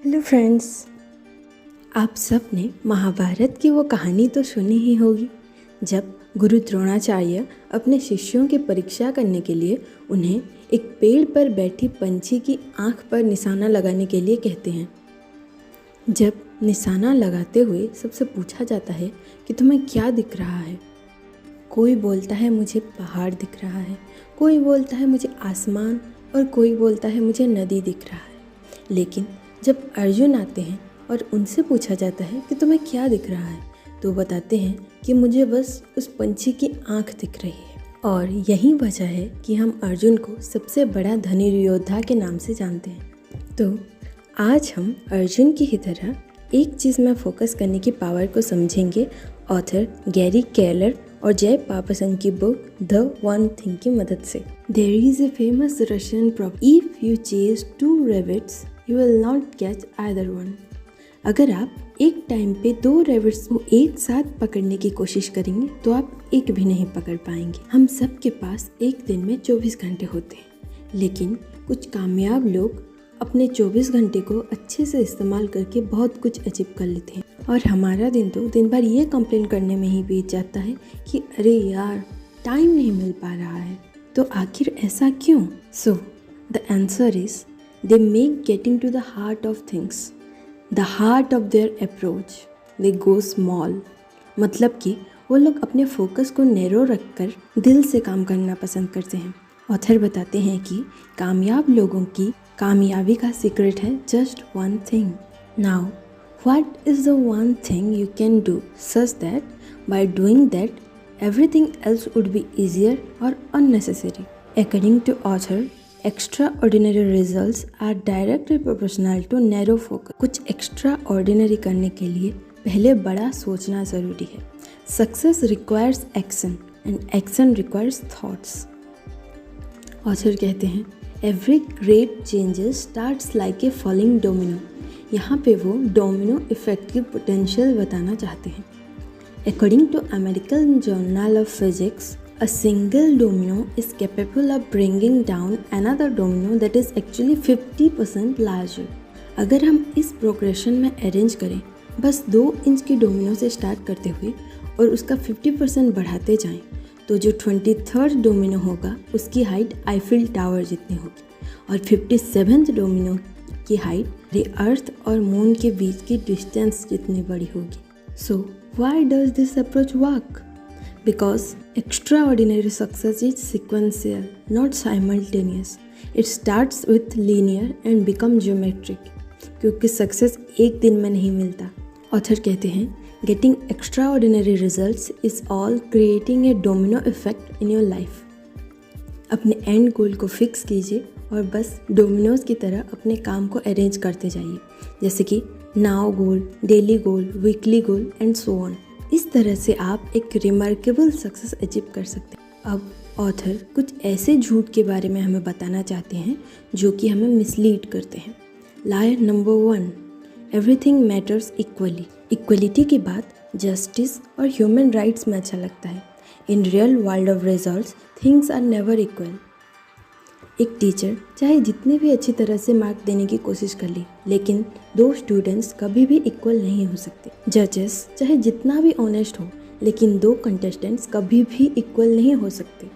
Hello friends, आप सब ने महाभारत की वो कहानी तो सुनी ही होगी जब गुरु द्रोणाचार्य अपने शिष्यों की परीक्षा करने के लिए उन्हें एक पेड़ पर बैठी पंछी की आंख पर निशाना लगाने के लिए कहते हैं। जब निशाना लगाते हुए सबसे पूछा जाता है कि तुम्हें क्या दिख रहा है, कोई बोलता है मुझे पहाड़ दिख रहा है, कोई बोलता है मुझे आसमान और कोई बोलता है मुझे नदी दिख रहा है। लेकिन जब अर्जुन आते हैं और उनसे पूछा जाता है कि तुम्हें क्या दिख रहा है, तो बताते हैं कि मुझे बस उस पंछी की आंख दिख रही है। और यही वजह है कि हम अर्जुन को सबसे बड़ा धनुर्योद्धा के नाम से जानते हैं। तो आज हम अर्जुन की ही तरह एक चीज़ में फोकस करने की पावर को समझेंगे ऑथर गैरी केलर और जय पापासन की बुक द वन थिंग की मदद से। There is a famous Russian proverb, if you chase 2 rabbits you will not catch either one। अगर आप एक टाइम पे 2 रैबिट्स को एक साथ पकड़ने की कोशिश करेंगे तो आप एक भी नहीं पकड़ पाएंगे। हम सब के पास एक दिन में 24 घंटे होते हैं, लेकिन कुछ कामयाब लोग अपने 24 घंटे को अच्छे से इस्तेमाल करके बहुत कुछ अचीव कर लेते हैं। और हमारा दिन तो दिन भर ये कंप्लेन करने में ही बीत जाता है कि अरे यार टाइम नहीं मिल पा रहा है। तो आखिर ऐसा क्यों? So the answer is they make getting to the heart of things, the heart of their approach, they go small। मतलब कि वो लोग अपने फोकस को नैरो रखकर दिल से काम करना पसंद करते हैं। ऑथर बताते हैं कि कामयाब लोगों की कामयाबी का सीक्रेट है just one thing. Now what is the one thing you can do such that by doing that everything else would be easier और unnecessary. According to author, extraordinary results are directly proportional to narrow focus. कुछ extraordinary करने के लिए पहले बड़ा सोचना ज़रूरी है। Success requires action and action requires thoughts. Author कहते हैं every great changes starts like a falling domino. यहाँ पे वो डोमिनो इफेक्ट की पोटेंशियल बताना चाहते हैं। According to American Journal of Physics, a single domino is capable of bringing down another domino that is actually 50% larger। अगर हम इस प्रोग्रेशन में अरेंज करें, बस 2 इंच की डोमिनो से स्टार्ट करते हुए और उसका 50% बढ़ाते जाएं, तो जो 23rd डोमिनो होगा उसकी हाइट आईफिल टावर जितनी होगी और 57th डोमिनो की हाइट द अर्थ और मून के बीच की डिस्टेंस जितनी बड़ी होगी। So why does this approach work? Because extraordinary success is sequential, not simultaneous. It starts with linear and becomes geometric। क्योंकि सक्सेस एक दिन में नहीं मिलता। ऑथर कहते हैं getting extraordinary results is all creating a domino effect in your life। अपने and गोल को फिक्स कीजिए और बस डोमिनोज की तरह अपने काम को अरेंज करते जाइए, जैसे कि now goal, daily goal, weekly goal and so on. इस तरह से आप एक रिमार्केबल सक्सेस अचीव कर सकते हैं। अब ऑथर कुछ ऐसे झूठ के बारे में हमें बताना चाहते हैं जो कि हमें मिसलीड करते हैं। Lie number 1, everything matters equally. Equality की बात जस्टिस और ह्यूमन राइट्स में अच्छा लगता है। In real world of results things are never equal. एक टीचर चाहे जितने भी अच्छी तरह से मार्क देने की कोशिश कर ले, लेकिन 2 स्टूडेंट्स कभी भी इक्वल नहीं हो सकते। जजेस चाहे जितना भी ऑनेस्ट हो, लेकिन 2 कंटेस्टेंट्स कभी भी इक्वल नहीं हो सकते।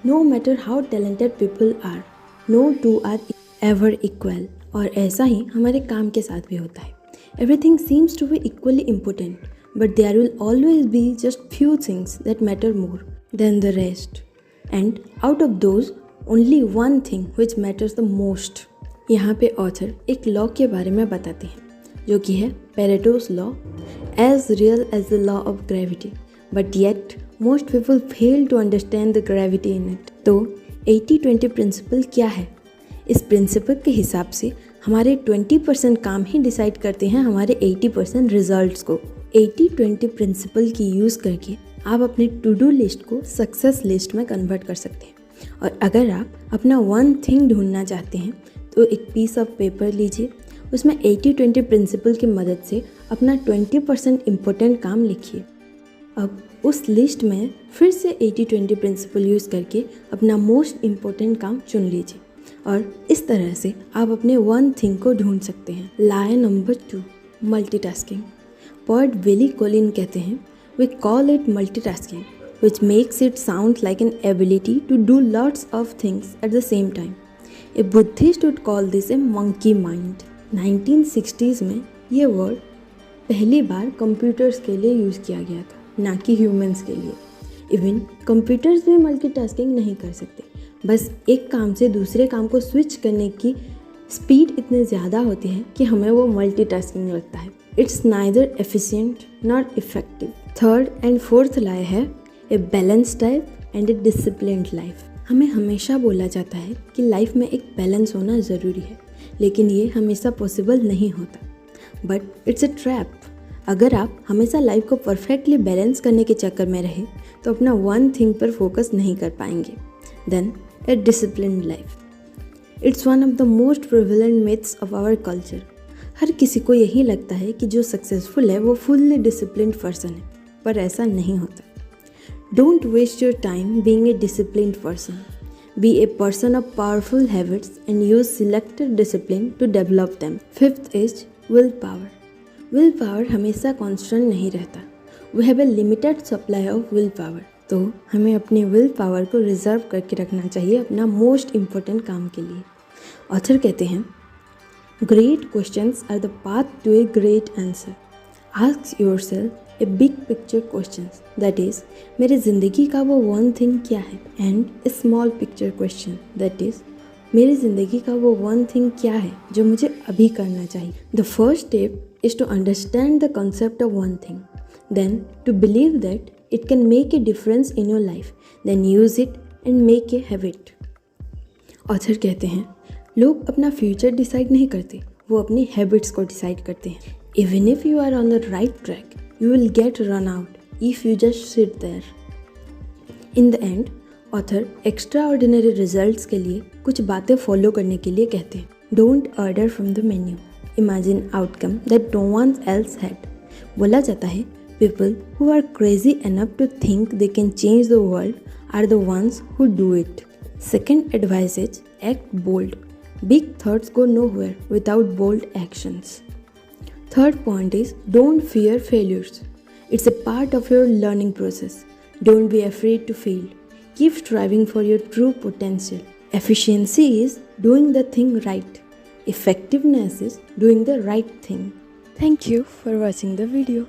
No matter how talented people are, no 2 are ever equal. और ऐसा ही हमारे काम के साथ भी होता है। Everything seems to be equally important, but there will always be just few things that matter more than the rest, and out of those only one thing which matters the most. यहाँ पे author एक law के बारे में बताते हैं जो कि है Pareto's law, as real as the law of gravity, but yet most people fail to understand the gravity in it. तो 80-20 प्रिंसिपल क्या है? इस प्रिंसिपल के हिसाब से हमारे 20% काम ही डिसाइड करते हैं हमारे 80% रिजल्ट्स को। 80-20 प्रिंसिपल की यूज़ करके आप अपने टू डू लिस्ट को सक्सेस लिस्ट में कन्वर्ट कर सकते हैं। और अगर आप अपना वन थिंग ढूंढना चाहते हैं तो एक पीस ऑफ पेपर लीजिए, उसमें 80-20 प्रिंसिपल की मदद से अपना 20% इम्पोर्टेंट काम लिखिए। अब उस लिस्ट में फिर से 80-20 प्रिंसिपल यूज़ करके अपना मोस्ट इम्पोर्टेंट काम चुन लीजिए। और इस तरह से आप अपने वन थिंग को ढूंढ सकते हैं। Line number 2, multitasking. Poet Willie Collin कहते हैं, we call it multitasking which makes it sound like an ability to do lots of things at the same time. A Buddhist would call this a monkey mind. 1960s में ये word पहली बार computers के लिए use किया गया था, ना कि ह्यूमंस के लिए। इवन कंप्यूटर्स भी मल्टीटास्किंग नहीं कर सकते, बस एक काम से दूसरे काम को स्विच करने की स्पीड इतनी ज़्यादा होती है कि हमें वो मल्टीटास्किंग लगता है। It's neither efficient not effective. Third and fourth लाए है a balanced life and A disciplined life. हमें हमेशा बोला जाता है कि लाइफ में एक बैलेंस होना ज़रूरी है, लेकिन ये हमेशा पॉसिबल नहीं होता। But it's a trap. अगर आप हमेशा लाइफ को परफेक्टली बैलेंस करने के चक्कर में रहे तो अपना वन थिंग पर फोकस नहीं कर पाएंगे। Then a disciplined life, it's one of the most prevalent myths of our culture. हर किसी को यही लगता है कि जो सक्सेसफुल है वो फुल्ली डिसिप्लिन्ड पर्सन है, पर ऐसा नहीं होता। Don't waste your time being a disciplined person. Be a person of powerful habits and use selected discipline to develop them. Fifth is willpower. Willpower हमेशा constant नहीं रहता. We have a limited supply of willpower. तो हमें अपने willpower को reserve करके रखना चाहिए अपना मोस्ट इम्पोर्टेंट काम के लिए। ऑथर कहते हैं, Great questions are the path to a great answer. Ask yourself a big picture questions, that is मेरी ज़िंदगी का वो वन थिंग क्या है, and A small picture question, that is मेरी ज़िंदगी का वो वन थिंग क्या है जो मुझे अभी करना चाहिए। The first step is to understand the concept of one thing, then to believe that it can make a difference in your life, then use it and make a habit. Author कहते हैं, लोग अपना future decide नहीं करते, वो अपनी habits को decide करते हैं। Even if you are on the right track, you will get run out if you just sit there. In the end, author extraordinary results के लिए कुछ बातें फॉलो करने के लिए कहते हैं। Don't order from the menu. Imagine outcome that no one else had. बोला जाता है, people who are crazy enough to think they can change the world are the ones who do it. Second advice is act bold. Big thoughts go nowhere without bold actions. Third point is don't fear failures. It's a part of your learning process. Don't be afraid to fail. Keep striving for your true potential. Efficiency is doing the thing right. Effectiveness is doing the right thing. Thank you for watching the video.